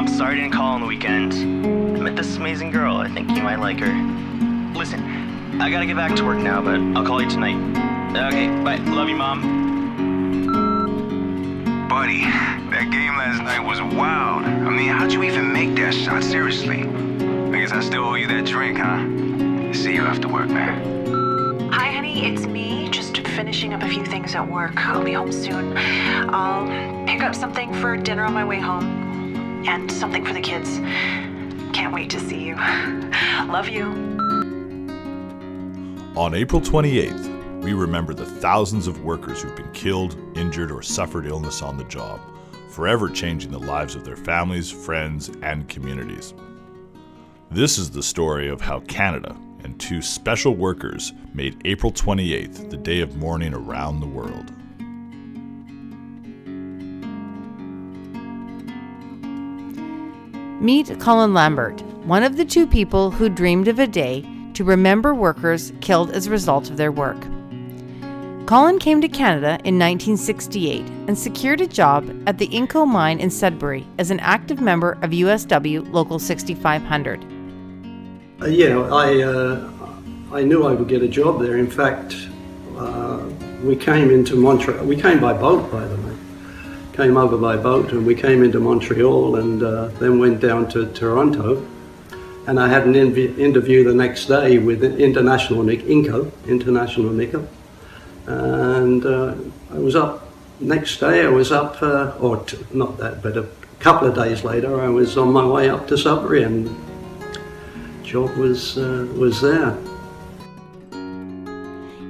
I'm sorry I didn't call on the weekend. I met this amazing girl. I think you might like her. Listen, I gotta get back to work now, but I'll call you tonight. Okay, bye. Love you, Mom. Buddy, that game last night was wild. I mean, how'd you even make that shot? Seriously. I guess I still owe you that drink, huh? See you after work, man. Hi, honey, it's me. Just finishing up a few things at work. I'll be home soon. I'll pick up something for dinner on my way home. And something for the kids. Can't wait to see you. Love you. On April 28th, we remember the thousands of workers who've been killed, injured, or suffered illness on the job, forever changing the lives of their families, friends, and communities. This is the story of how Canada and two special workers made April 28th the day of mourning around the world. Meet Colin Lambert, one of the two people who dreamed of a day to remember workers killed as a result of their work. Colin came to Canada in 1968 and secured a job at the Inco mine in Sudbury as an active member of USW Local 6500. I knew I would get a job there. In fact, we came into Montreal. We came by boat, by the way. Came over by boat, and we came into Montreal, and then went down to Toronto. And I had an interview the next day with International Nickel. And I was up. Next day, I was up, not that, but a couple of days later, I was on my way up to Sudbury, and job was there.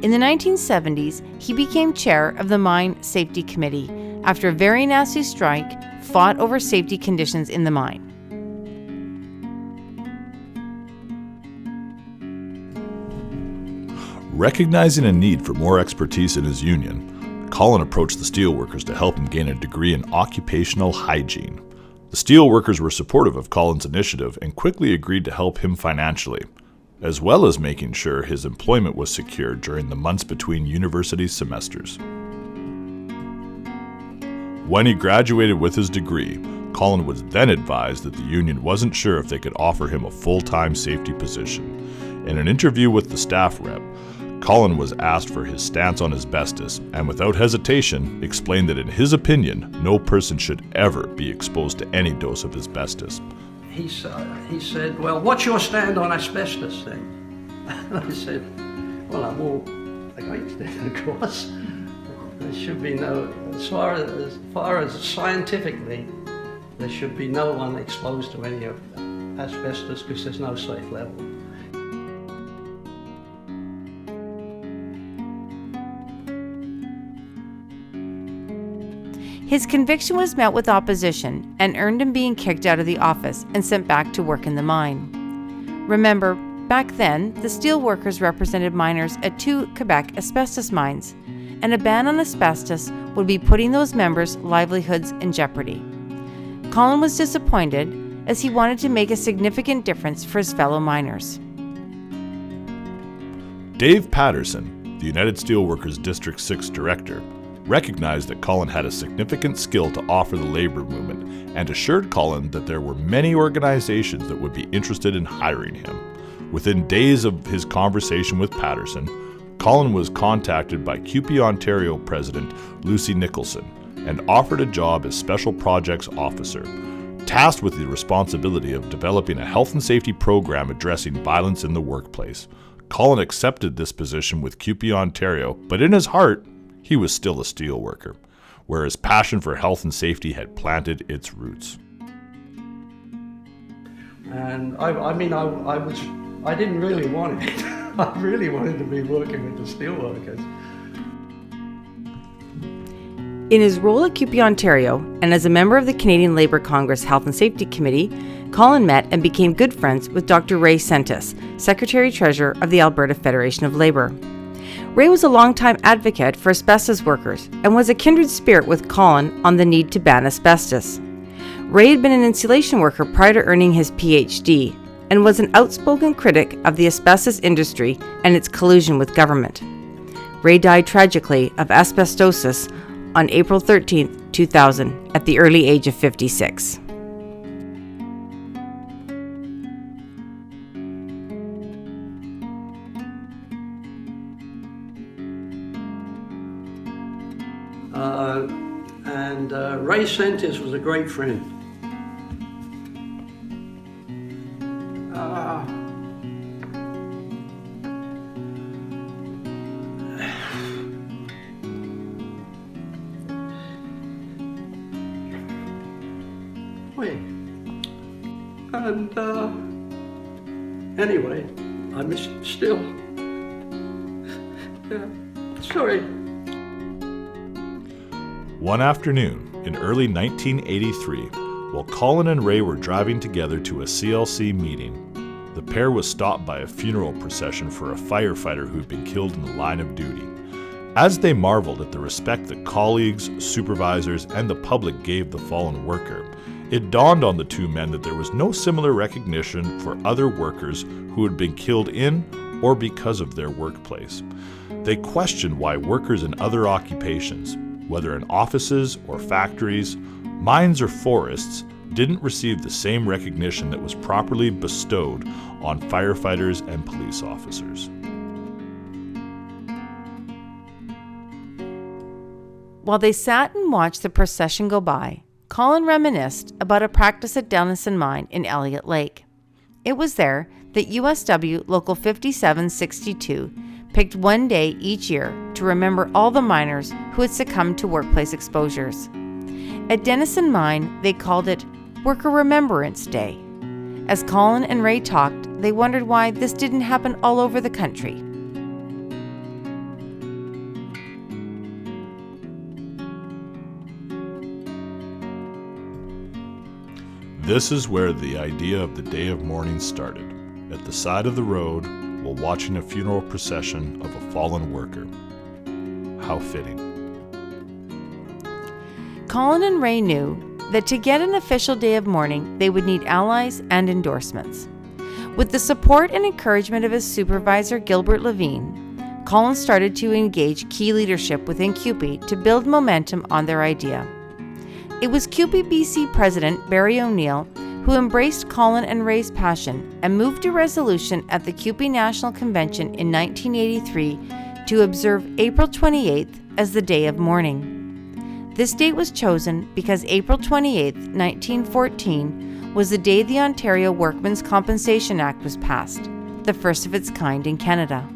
In the 1970s, he became chair of the Mine Safety Committee after a very nasty strike fought over safety conditions in the mine. Recognizing a need for more expertise in his union, Colin approached the steelworkers to help him gain a degree in occupational hygiene. The steelworkers were supportive of Colin's initiative and quickly agreed to help him financially, as well as making sure his employment was secure during the months between university semesters. When he graduated with his degree, Colin was then advised that the union wasn't sure if they could offer him a full-time safety position. In an interview with the staff rep, Colin was asked for his stance on asbestos and without hesitation explained that in his opinion, no person should ever be exposed to any dose of asbestos. He said, well, what's your stand on asbestos then? And I said, well, I'm all against it, of course. There should be no, as far as scientifically, there should be no one exposed to any of asbestos because there's no safe level. His conviction was met with opposition and earned him being kicked out of the office and sent back to work in the mine. Remember, back then, the steelworkers represented miners at 2 Quebec asbestos mines, and a ban on asbestos would be putting those members' livelihoods in jeopardy. Colin was disappointed as he wanted to make a significant difference for his fellow miners. Dave Patterson, the United Steelworkers District 6 director, recognized that Colin had a significant skill to offer the labor movement and assured Colin that there were many organizations that would be interested in hiring him. Within days of his conversation with Patterson, Colin was contacted by CUPE Ontario President Lucy Nicholson and offered a job as Special Projects Officer, tasked with the responsibility of developing a health and safety program addressing violence in the workplace. Colin accepted this position with CUPE Ontario, but in his heart, he was still a steelworker, where his passion for health and safety had planted its roots. And I didn't really want it. I really wanted to be working with the steelworkers. In his role at CUPE Ontario and as a member of the Canadian Labour Congress Health and Safety Committee, Colin met and became good friends with Dr. Ray Sentis, Secretary-Treasurer of the Alberta Federation of Labour. Ray was a longtime advocate for asbestos workers and was a kindred spirit with Colin on the need to ban asbestos. Ray had been an insulation worker prior to earning his PhD and was an outspoken critic of the asbestos industry and its collusion with government. Ray died tragically of asbestosis on April 13, 2000, at the early age of 56. And Ray Sentis was a great friend. And anyway, I miss him still. Yeah, sorry. One afternoon in early 1983, while Colin and Ray were driving together to a CLC meeting, the pair was stopped by a funeral procession for a firefighter who'd been killed in the line of duty. As they marveled at the respect that colleagues, supervisors, and the public gave the fallen worker, it dawned on the two men that there was no similar recognition for other workers who had been killed in or because of their workplace. They questioned why workers in other occupations, whether in offices or factories, mines or forests, didn't receive the same recognition that was properly bestowed on firefighters and police officers. While they sat and watched the procession go by, Colin reminisced about a practice at Denison Mine in Elliott Lake. It was there that USW Local 5762 picked one day each year to remember all the miners who had succumbed to workplace exposures. At Denison Mine, they called it Worker Remembrance Day. As Colin and Ray talked, they wondered why this didn't happen all over the country. This is where the idea of the Day of Mourning started, at the side of the road while watching a funeral procession of a fallen worker. How fitting. Colin and Ray knew that to get an official day of mourning, they would need allies and endorsements. With the support and encouragement of his supervisor, Gilbert Levine, Colin started to engage key leadership within CUPE to build momentum on their idea. It was CUPE BC President Barry O'Neill who embraced Colin and Ray's passion and moved a resolution at the CUPE National Convention in 1983 to observe April 28th as the Day of Mourning. This date was chosen because April 28th, 1914 was the day the Ontario Workmen's Compensation Act was passed, the first of its kind in Canada.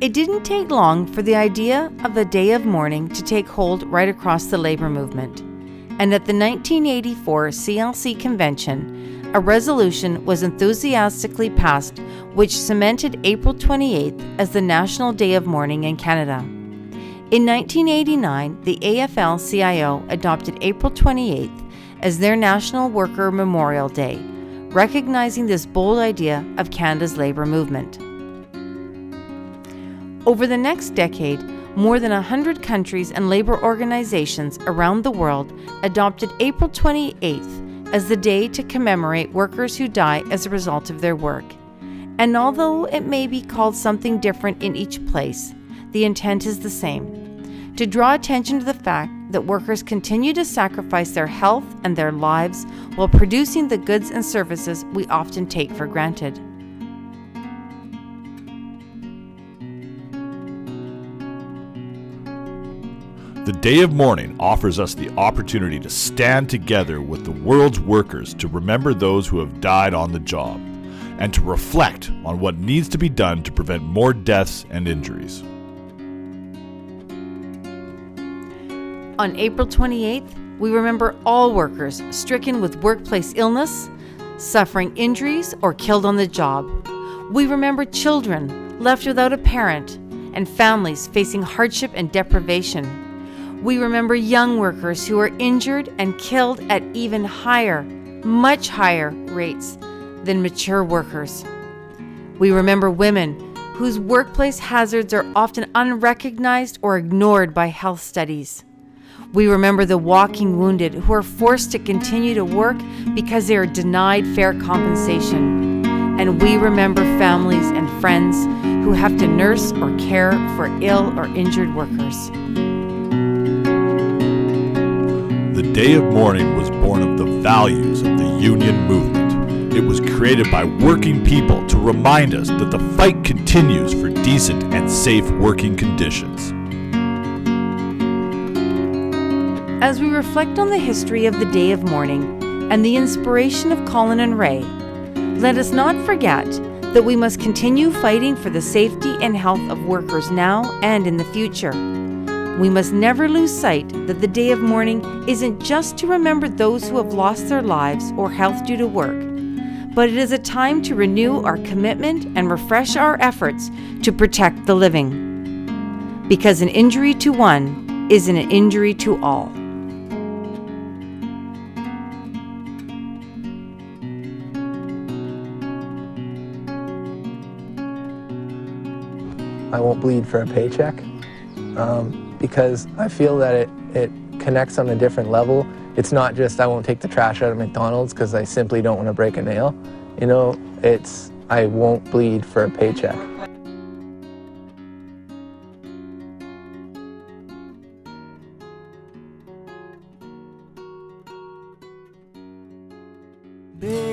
It didn't take long for the idea of the Day of Mourning to take hold right across the labor movement. And at the 1984 CLC convention, a resolution was enthusiastically passed which cemented April 28th as the National Day of Mourning in Canada. In 1989, the AFL-CIO adopted April 28th as their National Worker Memorial Day, recognizing this bold idea of Canada's labor movement. Over the next decade, more than 100 countries and labor organizations around the world adopted April 28th as the day to commemorate workers who die as a result of their work. And although it may be called something different in each place, the intent is the same: to draw attention to the fact that workers continue to sacrifice their health and their lives while producing the goods and services we often take for granted. The Day of Mourning offers us the opportunity to stand together with the world's workers to remember those who have died on the job and to reflect on what needs to be done to prevent more deaths and injuries. On April 28th, we remember all workers stricken with workplace illness, suffering injuries, or killed on the job. We remember children left without a parent and families facing hardship and deprivation. We remember young workers who are injured and killed at even higher, much higher rates than mature workers. We remember women whose workplace hazards are often unrecognized or ignored by health studies. We remember the walking wounded who are forced to continue to work because they are denied fair compensation. And we remember families and friends who have to nurse or care for ill or injured workers. The The Day of Mourning was born of the values of the union movement. It was created by working people to remind us that the fight continues for decent and safe working conditions. As we reflect on the history of the Day of Mourning and the inspiration of Colin and Ray, let us not forget that we must continue fighting for the safety and health of workers now and in the future. We must never lose sight that the Day of Mourning isn't just to remember those who have lost their lives or health due to work, but it is a time to renew our commitment and refresh our efforts to protect the living. Because an injury to one is an injury to all. I won't bleed for a paycheck because I feel that it connects on a different level. It's not just I won't take the trash out of McDonald's because I simply don't want to break a nail. You know, it's I won't bleed for a paycheck. Big